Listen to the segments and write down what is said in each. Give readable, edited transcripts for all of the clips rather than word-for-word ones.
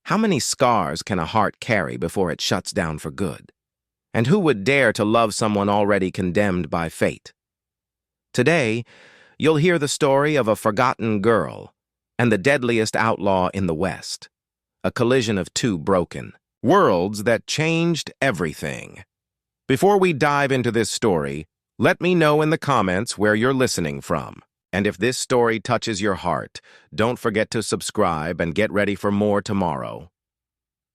How many scars can a heart carry before it shuts down for good? And who would dare to love someone already condemned by fate? Today, you'll hear the story of a forgotten girl and the deadliest outlaw in the West, a collision of two broken worlds that changed everything. Before we dive into this story, let me know in the comments where you're listening from. And if this story touches your heart, don't forget to subscribe and get ready for more tomorrow.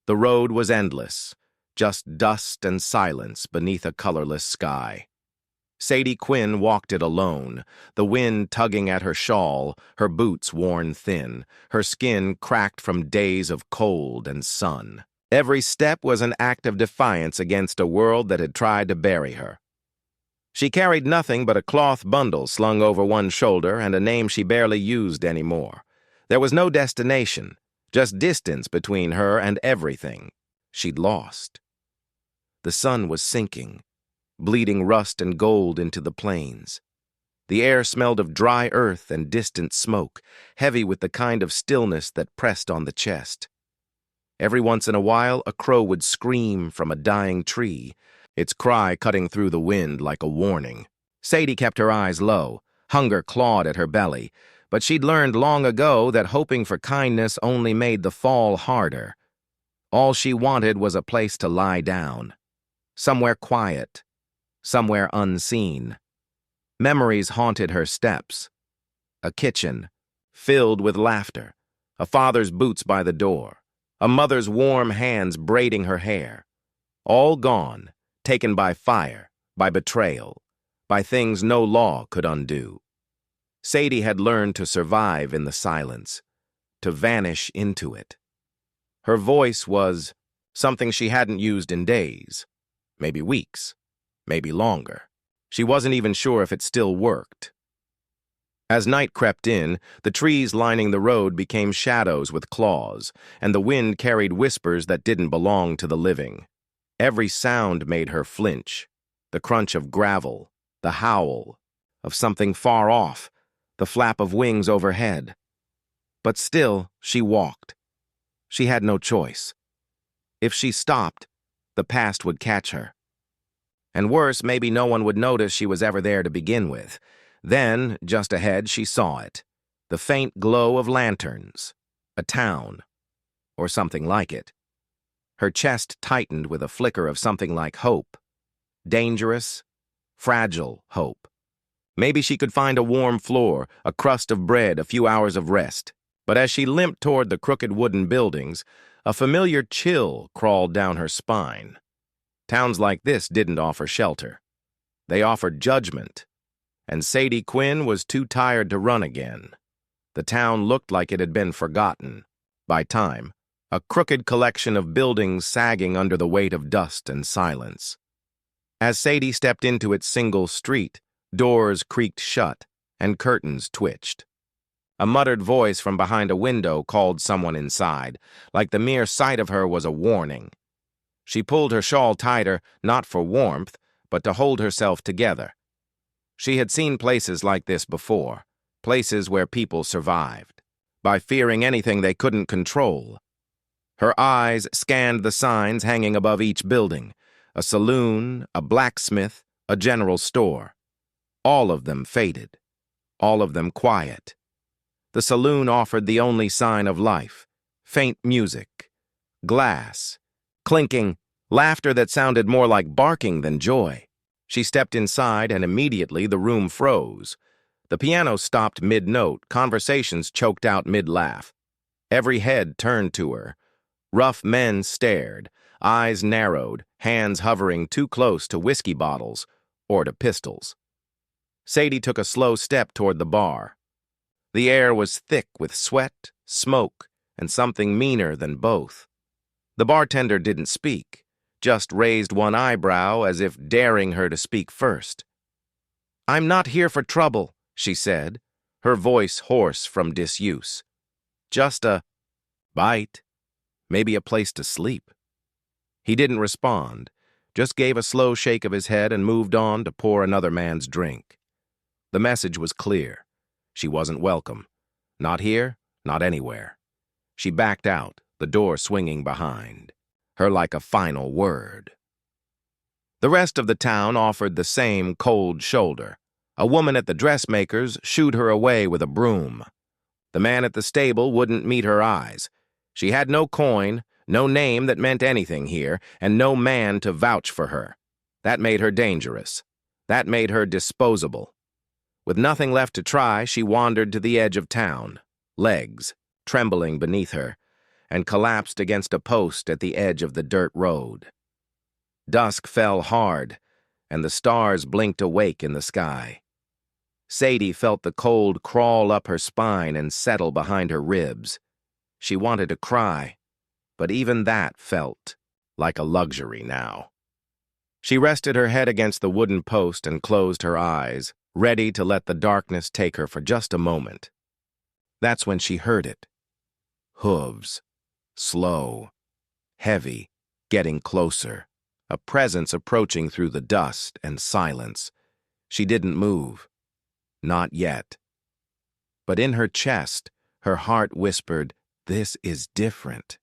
The road was endless, just dust and silence beneath a colorless sky. Sadie Quinn walked it alone, the wind tugging at her shawl, her boots worn thin, her skin cracked from days of cold and sun. Every step was an act of defiance against a world that had tried to bury her. She carried nothing but a cloth bundle slung over one shoulder and a name she barely used anymore. There was no destination, just distance between her and everything she'd lost. The sun was sinking, bleeding rust and gold into the plains. The air smelled of dry earth and distant smoke, heavy with the kind of stillness that pressed on the chest. Every once in a while, a crow would scream from a dying tree, its cry cutting through the wind like a warning. Sadie kept her eyes low. Hunger clawed at her belly, but she'd learned long ago that hoping for kindness only made the fall harder. All she wanted was a place to lie down, somewhere quiet, somewhere unseen. Memories haunted her steps. A kitchen, filled with laughter, a father's boots by the door, a mother's warm hands braiding her hair. All gone, taken by fire, by betrayal, by things no law could undo. Sadie had learned to survive in the silence, to vanish into it. Her voice was something she hadn't used in days, maybe weeks, maybe longer. She wasn't even sure if it still worked. As night crept in, the trees lining the road became shadows with claws, and the wind carried whispers that didn't belong to the living. Every sound made her flinch, the crunch of gravel, the howl of something far off, the flap of wings overhead. But still, she walked. She had no choice. If she stopped, the past would catch her. And worse, maybe no one would notice she was ever there to begin with. Then, just ahead, she saw it, the faint glow of lanterns, a town, or something like it. Her chest tightened with a flicker of something like hope. Dangerous, fragile hope. Maybe she could find a warm floor, a crust of bread, a few hours of rest. But as she limped toward the crooked wooden buildings, a familiar chill crawled down her spine. Towns like this didn't offer shelter. They offered judgment. And Sadie Quinn was too tired to run again. The town looked like it had been forgotten. By time, a crooked collection of buildings sagging under the weight of dust and silence. As Sadie stepped into its single street, doors creaked shut and curtains twitched. A muttered voice from behind a window called someone inside, like the mere sight of her was a warning. She pulled her shawl tighter, not for warmth, but to hold herself together. She had seen places like this before, places where people survived, by fearing anything they couldn't control. Her eyes scanned the signs hanging above each building, a saloon, a blacksmith, a general store. All of them faded, all of them quiet. The saloon offered the only sign of life, faint music, glass, clinking, laughter that sounded more like barking than joy. She stepped inside and immediately the room froze. The piano stopped mid-note, conversations choked out mid-laugh. Every head turned to her. Rough men stared, eyes narrowed, hands hovering too close to whiskey bottles or to pistols. Sadie took a slow step toward the bar. The air was thick with sweat, smoke, and something meaner than both. The bartender didn't speak, just raised one eyebrow as if daring her to speak first. "I'm not here for trouble," she said, her voice hoarse from disuse. "Just a bite. Maybe a place to sleep." He didn't respond, just gave a slow shake of his head and moved on to pour another man's drink. The message was clear. She wasn't welcome. Not here, not anywhere. She backed out, the door swinging behind her like a final word. The rest of the town offered the same cold shoulder. A woman at the dressmaker's shooed her away with a broom. The man at the stable wouldn't meet her eyes. She had no coin, no name that meant anything here, and no man to vouch for her. That made her dangerous. That made her disposable. With nothing left to try, she wandered to the edge of town, legs trembling beneath her, and collapsed against a post at the edge of the dirt road. Dusk fell hard, and the stars blinked awake in the sky. Sadie felt the cold crawl up her spine and settle behind her ribs. She wanted to cry, but even that felt like a luxury now. She rested her head against the wooden post and closed her eyes, ready to let the darkness take her for just a moment. That's when she heard it. Hooves. Slow. Heavy. Getting closer. A presence approaching through the dust and silence. She didn't move. Not yet. But in her chest, her heart whispered, "This is different."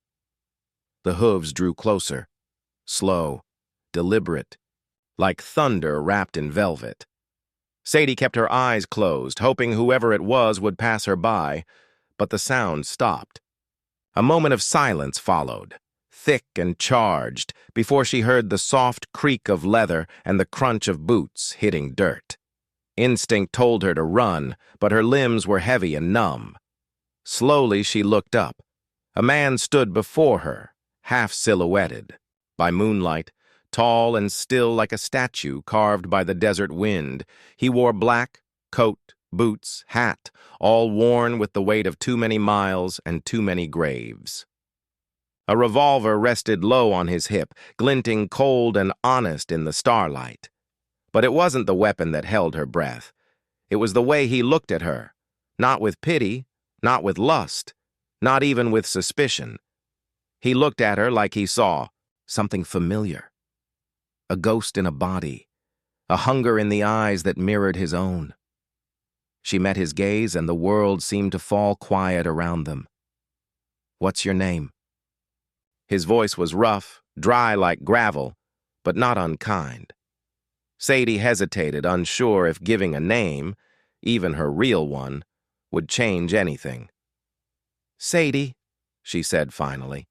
The hooves drew closer. Slow. Deliberate. Like thunder wrapped in velvet. Sadie kept her eyes closed, hoping whoever it was would pass her by, but the sound stopped. A moment of silence followed, thick and charged, before she heard the soft creak of leather and the crunch of boots hitting dirt. Instinct told her to run, but her limbs were heavy and numb. Slowly she looked up. A man stood before her, half silhouetted. By moonlight, tall and still like a statue carved by the desert wind, he wore black, coat, boots, hat, all worn with the weight of too many miles and too many graves. A revolver rested low on his hip, glinting cold and honest in the starlight. But it wasn't the weapon that held her breath. It was the way he looked at her, not with pity, not with lust, not even with suspicion. He looked at her like he saw something familiar. A ghost in a body, a hunger in the eyes that mirrored his own. She met his gaze and the world seemed to fall quiet around them. "What's your name?" His voice was rough, dry like gravel, but not unkind. Sadie hesitated, unsure if giving a name, even her real one, would change anything. "Sadie," she said finally.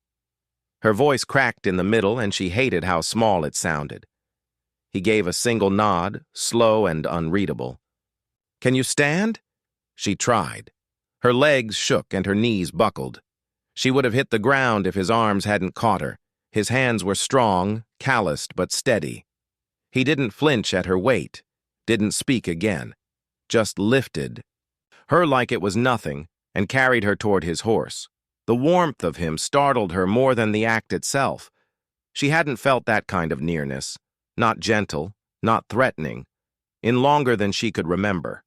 Her voice cracked in the middle and she hated how small it sounded. He gave a single nod, slow and unreadable. "Can you stand?" She tried. Her legs shook and her knees buckled. She would have hit the ground if his arms hadn't caught her. His hands were strong, calloused but steady. He didn't flinch at her weight, didn't speak again, just lifted her like it was nothing and carried her toward his horse. The warmth of him startled her more than the act itself. She hadn't felt that kind of nearness, not gentle, not threatening, in longer than she could remember.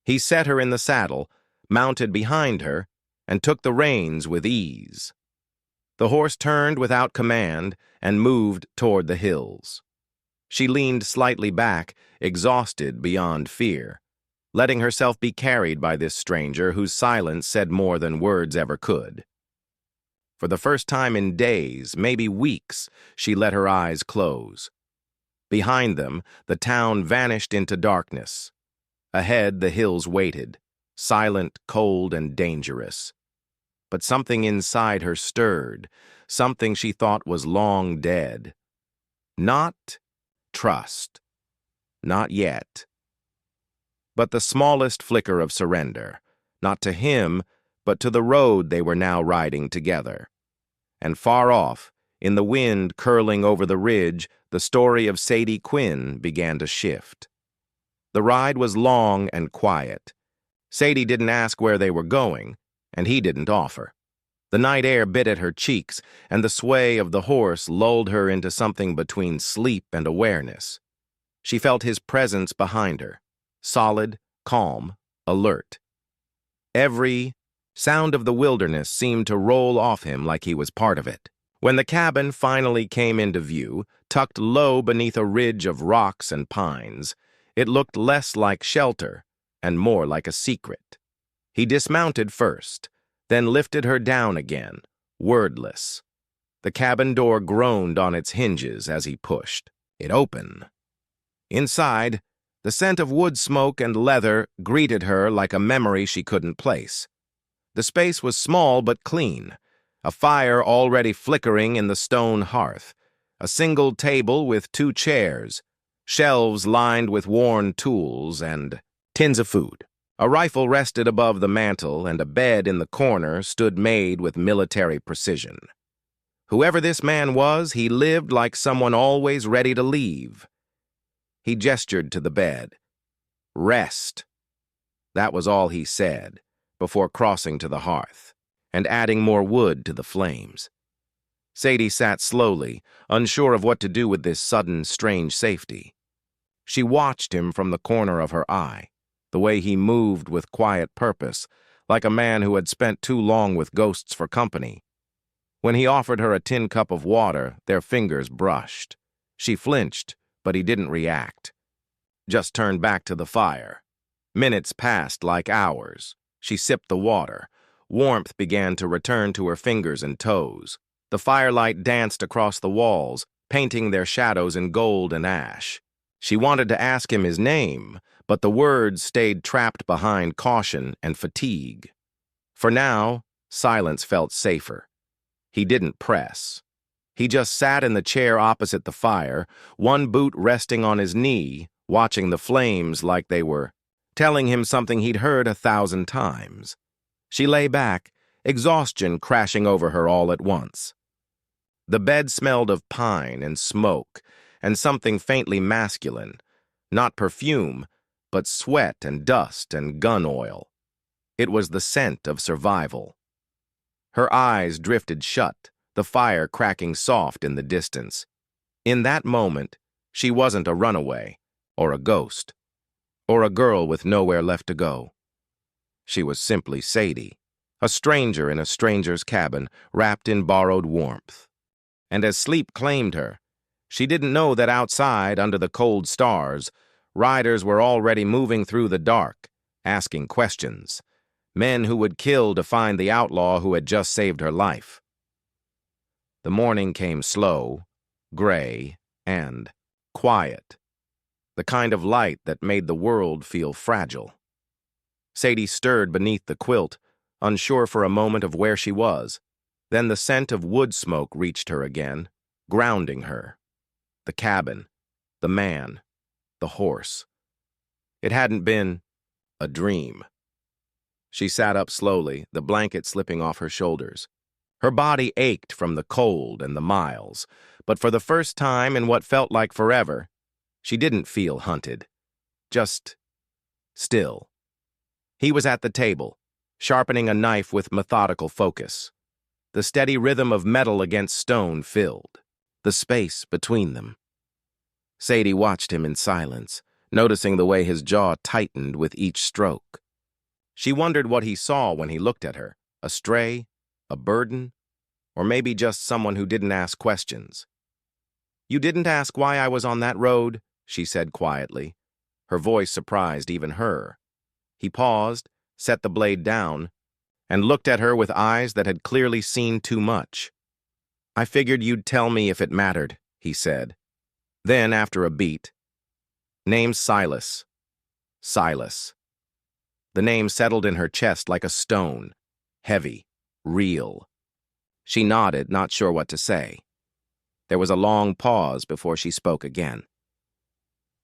He set her in the saddle, mounted behind her, and took the reins with ease. The horse turned without command and moved toward the hills. She leaned slightly back, exhausted beyond fear, letting herself be carried by this stranger whose silence said more than words ever could. For the first time in days, maybe weeks, she let her eyes close. Behind them, the town vanished into darkness. Ahead, the hills waited, silent, cold, and dangerous. But something inside her stirred, something she thought was long dead. Not trust. Not yet. But the smallest flicker of surrender, not to him, but to the road they were now riding together. And far off, in the wind curling over the ridge, the story of Sadie Quinn began to shift. The ride was long and quiet. Sadie didn't ask where they were going, and he didn't offer. The night air bit at her cheeks, and the sway of the horse lulled her into something between sleep and awareness. She felt his presence behind her, solid, calm, alert. Every sound of the wilderness seemed to roll off him like he was part of it. When the cabin finally came into view, tucked low beneath a ridge of rocks and pines, it looked less like shelter and more like a secret. He dismounted first, then lifted her down again, wordless. The cabin door groaned on its hinges as he pushed. It opened. Inside, the scent of wood smoke and leather greeted her like a memory she couldn't place. The space was small but clean, a fire already flickering in the stone hearth, a single table with 2 chairs, shelves lined with worn tools, and tins of food. A rifle rested above the mantel, and a bed in the corner stood made with military precision. Whoever this man was, he lived like someone always ready to leave. He gestured to the bed. Rest. That was all he said, before crossing to the hearth and adding more wood to the flames. Sadie sat slowly, unsure of what to do with this sudden, strange safety. She watched him from the corner of her eye, the way he moved with quiet purpose, like a man who had spent too long with ghosts for company. When he offered her a tin cup of water, their fingers brushed. She flinched, but he didn't react. Just turned back to the fire. Minutes passed like hours. She sipped the water. Warmth began to return to her fingers and toes. The firelight danced across the walls, painting their shadows in gold and ash. She wanted to ask him his name, but the words stayed trapped behind caution and fatigue. For now, silence felt safer. He didn't press. He just sat in the chair opposite the fire, one boot resting on his knee, watching the flames like they were telling him something he'd heard 1,000 times. She lay back, exhaustion crashing over her all at once. The bed smelled of pine and smoke and something faintly masculine, not perfume, but sweat and dust and gun oil. It was the scent of survival. Her eyes drifted shut, the fire cracking soft in the distance. In that moment, she wasn't a runaway, or a ghost, or a girl with nowhere left to go. She was simply Sadie, a stranger in a stranger's cabin, wrapped in borrowed warmth. And as sleep claimed her, she didn't know that outside, under the cold stars, riders were already moving through the dark, asking questions. Men who would kill to find the outlaw who had just saved her life. The morning came slow, gray, and quiet. The kind of light that made the world feel fragile. Sadie stirred beneath the quilt, unsure for a moment of where she was. Then the scent of wood smoke reached her again, grounding her. The cabin, the man, the horse. It hadn't been a dream. She sat up slowly, the blanket slipping off her shoulders. Her body ached from the cold and the miles, but for the first time in what felt like forever, she didn't feel hunted. Just still. He was at the table, sharpening a knife with methodical focus. The steady rhythm of metal against stone filled the space between them. Sadie watched him in silence, noticing the way his jaw tightened with each stroke. She wondered what he saw when he looked at her, a stray, a burden, or maybe just someone who didn't ask questions. "You didn't ask why I was on that road," she said quietly. Her voice surprised even her. He paused, set the blade down, and looked at her with eyes that had clearly seen too much. "I figured you'd tell me if it mattered," he said. Then, after a beat, "Name's Silas." Silas. The name settled in her chest like a stone, heavy, real. She nodded, not sure what to say. There was a long pause before she spoke again.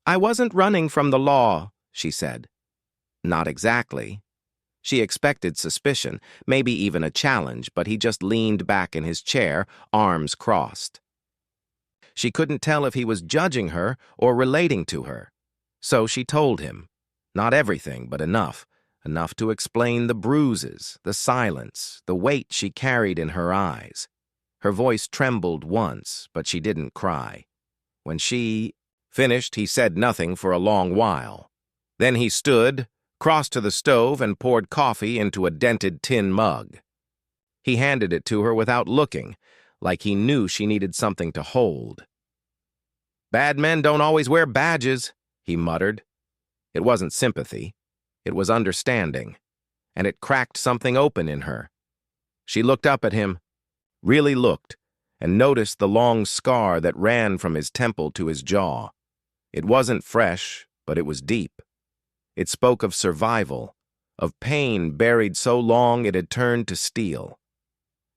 "I wasn't running from the law," she said. Not exactly. She expected suspicion, maybe even a challenge, but he just leaned back in his chair, arms crossed. She couldn't tell if he was judging her or relating to her. So she told him. Not everything, but enough. Enough to explain the bruises, the silence, the weight she carried in her eyes. Her voice trembled once, but she didn't cry. When she finished, he said nothing for a long while. Then he stood, crossed to the stove, and poured coffee into a dented tin mug. He handed it to her without looking, like he knew she needed something to hold. "Bad men don't always wear badges," he muttered. It wasn't sympathy. It was understanding, and it cracked something open in her. She looked up at him. really looked, and noticed the long scar that ran from his temple to his jaw. It wasn't fresh, but it was deep. It spoke of survival, of pain buried so long it had turned to steel.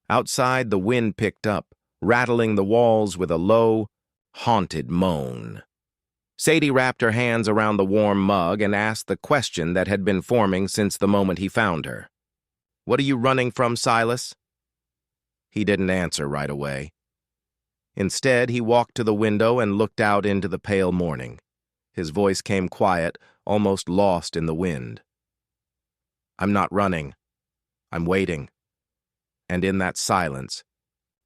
Outside, the wind picked up, rattling the walls with a low, haunted moan. Sadie wrapped her hands around the warm mug and asked the question that had been forming since the moment he found her. "What are you running from, Silas?" He didn't answer right away. Instead, he walked to the window and looked out into the pale morning. His voice came quiet, almost lost in the wind. "I'm not running. I'm waiting." And in that silence,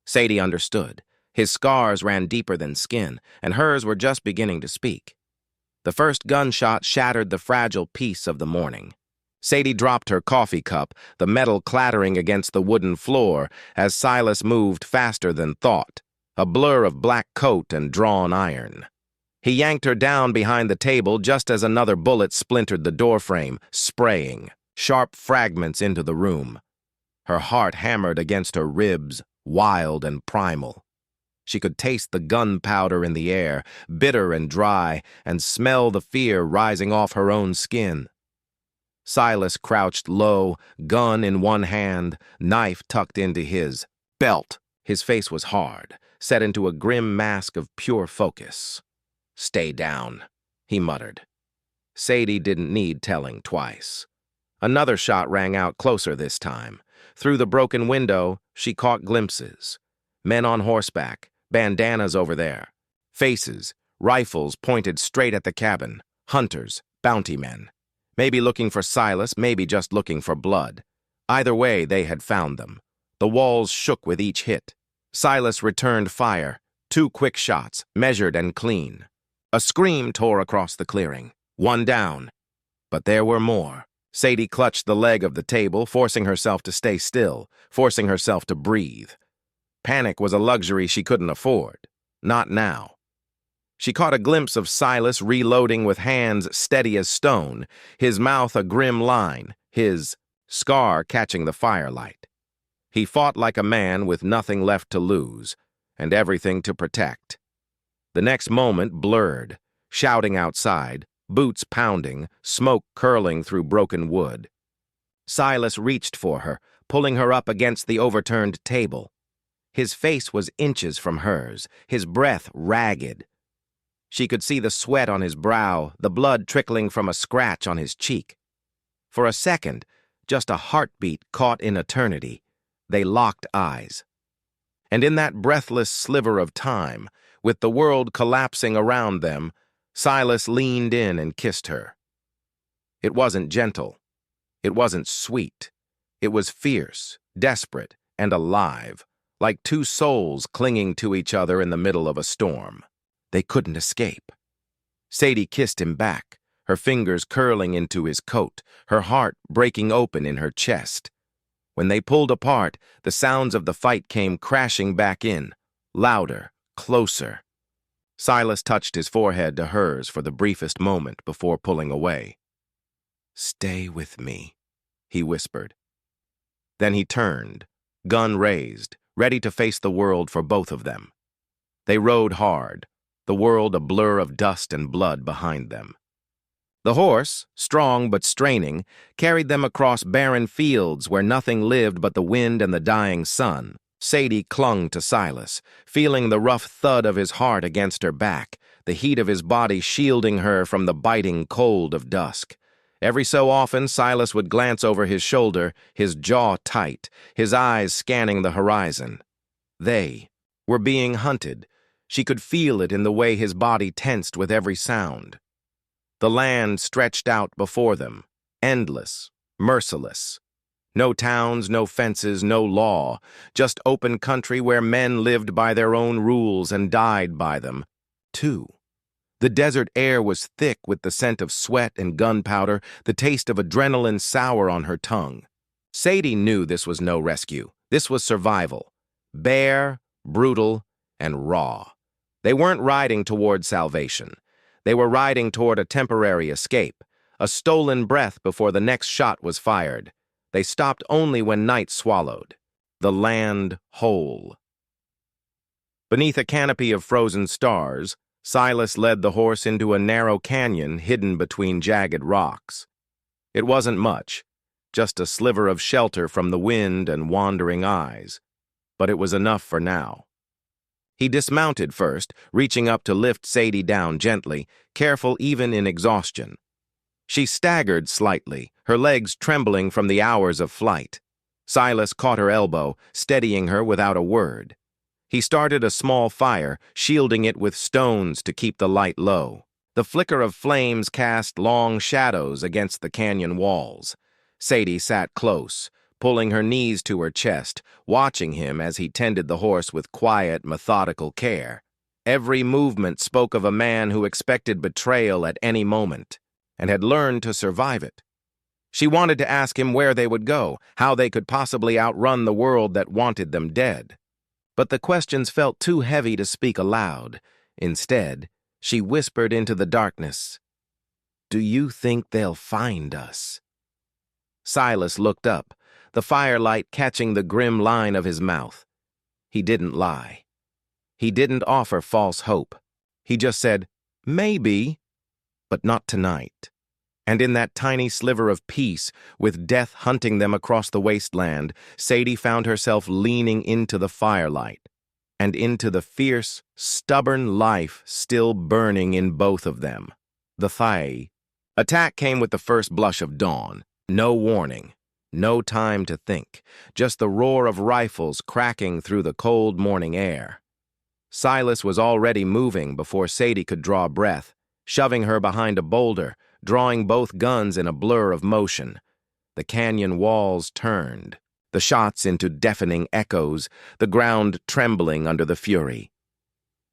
Sadie understood. His scars ran deeper than skin, and hers were just beginning to speak. The first gunshot shattered the fragile peace of the morning. Sadie dropped her coffee cup, the metal clattering against the wooden floor as Silas moved faster than thought, a blur of black coat and drawn iron. He yanked her down behind the table just as another bullet splintered the doorframe, spraying sharp fragments into the room. Her heart hammered against her ribs, wild and primal. She could taste the gunpowder in the air, bitter and dry, and smell the fear rising off her own skin. Silas crouched low, gun in one hand, knife tucked into his belt. His face was hard, set into a grim mask of pure focus. "Stay down," he muttered. Sadie didn't need telling twice. Another shot rang out closer this time. Through the broken window, she caught glimpses. Men on horseback, bandanas over there. Faces, rifles pointed straight at the cabin. Hunters, bounty men. Maybe looking for Silas, maybe just looking for blood. Either way, they had found them. The walls shook with each hit. Silas returned fire. 2 quick shots, measured and clean. A scream tore across the clearing. One down. But there were more. Sadie clutched the leg of the table, forcing herself to stay still, forcing herself to breathe. Panic was a luxury she couldn't afford. Not now. She caught a glimpse of Silas reloading with hands steady as stone, his mouth a grim line, his scar catching the firelight. He fought like a man with nothing left to lose, and everything to protect. The next moment blurred, shouting outside, boots pounding, smoke curling through broken wood. Silas reached for her, pulling her up against the overturned table. His face was inches from hers, his breath ragged. She could see the sweat on his brow, the blood trickling from a scratch on his cheek. For a second, just a heartbeat caught in eternity, they locked eyes. And in that breathless sliver of time, with the world collapsing around them, Silas leaned in and kissed her. It wasn't gentle. It wasn't sweet. It was fierce, desperate, and alive, like 2 souls clinging to each other in the middle of a storm. They couldn't escape. Sadie kissed him back, her fingers curling into his coat, her heart breaking open in her chest. When they pulled apart, the sounds of the fight came crashing back in, louder, closer. Silas touched his forehead to hers for the briefest moment before pulling away. "Stay with me," he whispered. Then he turned, gun raised, ready to face the world for both of them. They rode hard, the world a blur of dust and blood behind them. The horse, strong but straining, carried them across barren fields where nothing lived but the wind and the dying sun. Sadie clung to Silas, feeling the rough thud of his heart against her back, the heat of his body shielding her from the biting cold of dusk. Every so often, Silas would glance over his shoulder, his jaw tight, his eyes scanning the horizon. They were being hunted. She could feel it in the way his body tensed with every sound. The land stretched out before them, endless, merciless. No towns, no fences, no law, just open country where men lived by their own rules and died by them, too. The desert air was thick with the scent of sweat and gunpowder, the taste of adrenaline sour on her tongue. Sadie knew this was no rescue. This was survival. Bare, brutal, and raw. They weren't riding toward salvation. They were riding toward a temporary escape, a stolen breath before the next shot was fired. They stopped only when night swallowed. The land whole. Beneath a canopy of frozen stars, Silas led the horse into a narrow canyon hidden between jagged rocks. It wasn't much, just a sliver of shelter from the wind and wandering eyes, but it was enough for now. He dismounted first, reaching up to lift Sadie down gently, careful even in exhaustion. She staggered slightly, her legs trembling from the hours of flight. Silas caught her elbow, steadying her without a word. He started a small fire, shielding it with stones to keep the light low. The flicker of flames cast long shadows against the canyon walls. Sadie sat close, pulling her knees to her chest, watching him as he tended the horse with quiet, methodical care. Every movement spoke of a man who expected betrayal at any moment, and had learned to survive it. She wanted to ask him where they would go, how they could possibly outrun the world that wanted them dead. But the questions felt too heavy to speak aloud. Instead, she whispered into the darkness, "Do you think they'll find us?" Silas looked up, the firelight catching the grim line of his mouth. He didn't lie. He didn't offer false hope. He just said, "Maybe, but not tonight." And in that tiny sliver of peace, with death hunting them across the wasteland, Sadie found herself leaning into the firelight, and into the fierce, stubborn life still burning in both of them. The Thai. Attack came with the first blush of dawn. No warning, no time to think, just the roar of rifles cracking through the cold morning air. Silas was already moving before Sadie could draw breath, shoving her behind a boulder, drawing both guns in a blur of motion. The canyon walls turned, the shots into deafening echoes, the ground trembling under the fury.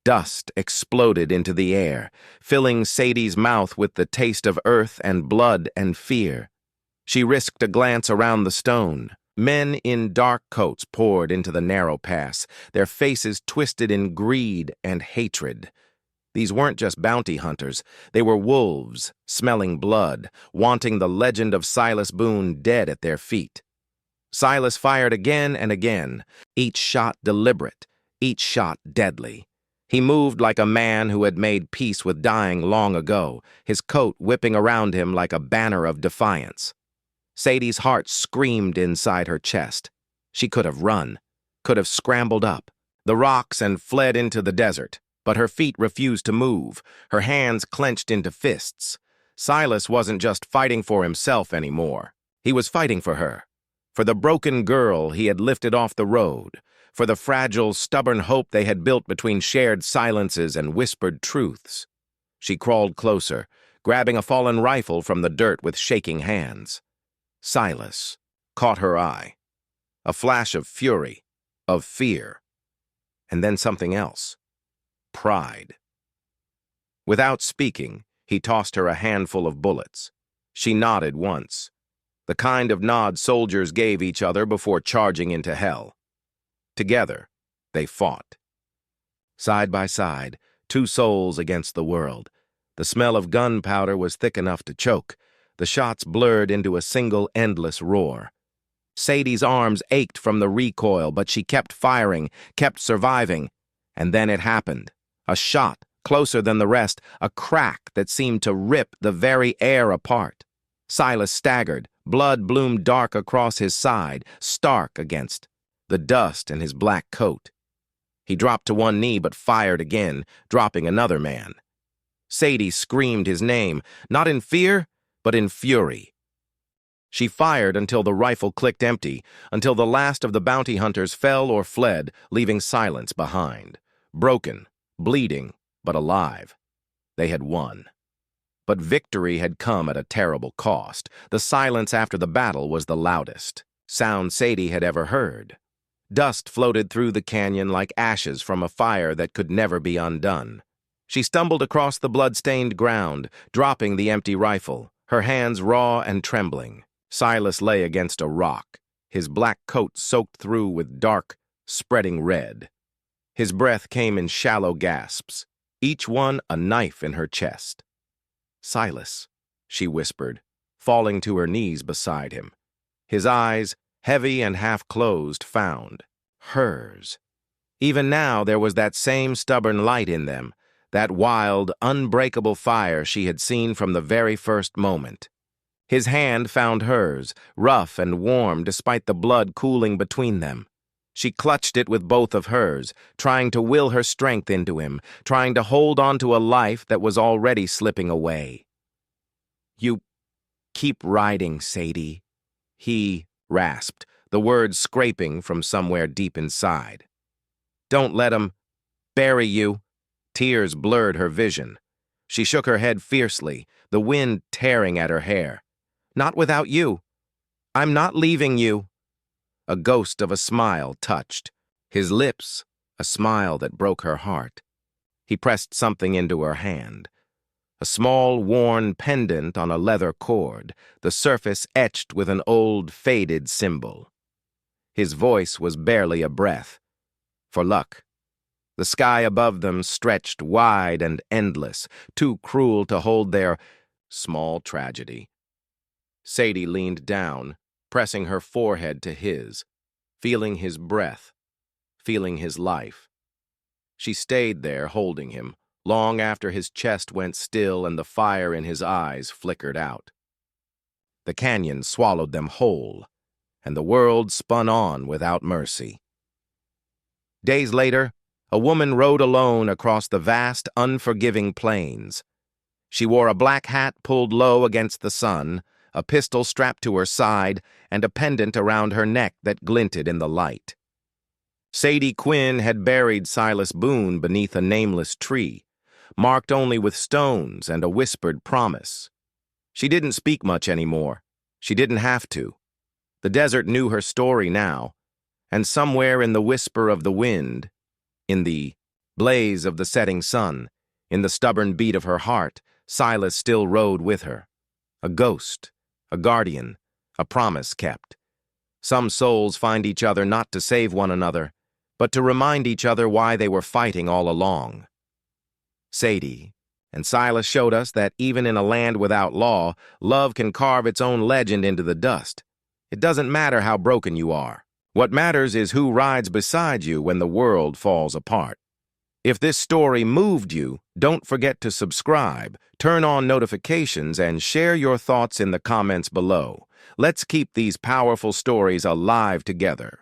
Dust exploded into the air, filling Sadie's mouth with the taste of earth and blood and fear. She risked a glance around the stone. Men in dark coats poured into the narrow pass, their faces twisted in greed and hatred. These weren't just bounty hunters, they were wolves, smelling blood, wanting the legend of Silas Boone dead at their feet. Silas fired again and again, each shot deliberate, each shot deadly. He moved like a man who had made peace with dying long ago, his coat whipping around him like a banner of defiance. Sadie's heart screamed inside her chest. She could have run, could have scrambled up the rocks and fled into the desert. But her feet refused to move, her hands clenched into fists. Silas wasn't just fighting for himself anymore. He was fighting for her, for the broken girl he had lifted off the road, for the fragile, stubborn hope they had built between shared silences and whispered truths. She crawled closer, grabbing a fallen rifle from the dirt with shaking hands. Silas caught her eye. A flash of fury, of fear, and then something else. Pride. Without speaking, he tossed her a handful of bullets. She nodded once, the kind of nod soldiers gave each other before charging into hell. Together, they fought. Side by side, two souls against the world. The smell of gunpowder was thick enough to choke. The shots blurred into a single endless roar. Sadie's arms ached from the recoil, but she kept firing, kept surviving. And then it happened. A shot, closer than the rest, a crack that seemed to rip the very air apart. Silas staggered, blood bloomed dark across his side, stark against the dust in his black coat. He dropped to one knee but fired again, dropping another man. Sadie screamed his name, not in fear, but in fury. She fired until the rifle clicked empty, until the last of the bounty hunters fell or fled, leaving Silence behind. Broken, bleeding, but alive. They had won. But victory had come at a terrible cost. The silence after the battle was the loudest sound Sadie had ever heard. Dust floated through the canyon like ashes from a fire that could never be undone. She stumbled across the blood-stained ground, dropping the empty rifle, her hands raw and trembling. Silas lay against a rock, his black coat soaked through with dark, spreading red. His breath came in shallow gasps, each one a knife in her chest. "Silas," she whispered, falling to her knees beside him. His eyes, heavy and half-closed, found. Hers. Even now there was that same stubborn light in them, that wild, unbreakable fire she had seen from the very first moment. His hand found hers, rough and warm despite the blood cooling between them. She clutched it with both of hers, trying to will her strength into him, trying to hold on to a life that was already slipping away. "You keep riding, Sadie," he rasped, the words scraping from somewhere deep inside. "Don't let him bury you." Tears blurred her vision. She shook her head fiercely, the wind tearing at her hair. "Not without you. I'm not leaving you." A ghost of a smile touched. His lips, a smile that broke her heart. He pressed something into her hand. A small, worn pendant on a leather cord, the surface etched with an old, faded symbol. His voice was barely a breath. For luck. The sky above them stretched wide and endless, too cruel to hold their small tragedy. Sadie leaned down, pressing her forehead to his, feeling his breath, feeling his life. She stayed there, holding him, long after his chest went still and the fire in his eyes flickered out. The canyon swallowed them whole, and the world spun on without mercy. Days later, a woman rode alone across the vast, unforgiving plains. She wore a black hat pulled low against the sun, a pistol strapped to her side, and a pendant around her neck that glinted in the light. Sadie Quinn had buried Silas Boone beneath a nameless tree, marked only with stones and a whispered promise. She didn't speak much anymore. She didn't have to. The desert knew her story now, and somewhere in the whisper of the wind, in the blaze of the setting sun, in the stubborn beat of her heart, Silas still rode with her. A ghost, a guardian, a promise kept. Some souls find each other not to save one another, but to remind each other why they were fighting all along. Sadie and Silas showed us that even in a land without law, love can carve its own legend into the dust. It doesn't matter how broken you are. What matters is who rides beside you when the world falls apart. If this story moved you, don't forget to subscribe, turn on notifications, and share your thoughts in the comments below. Let's keep these powerful stories alive together.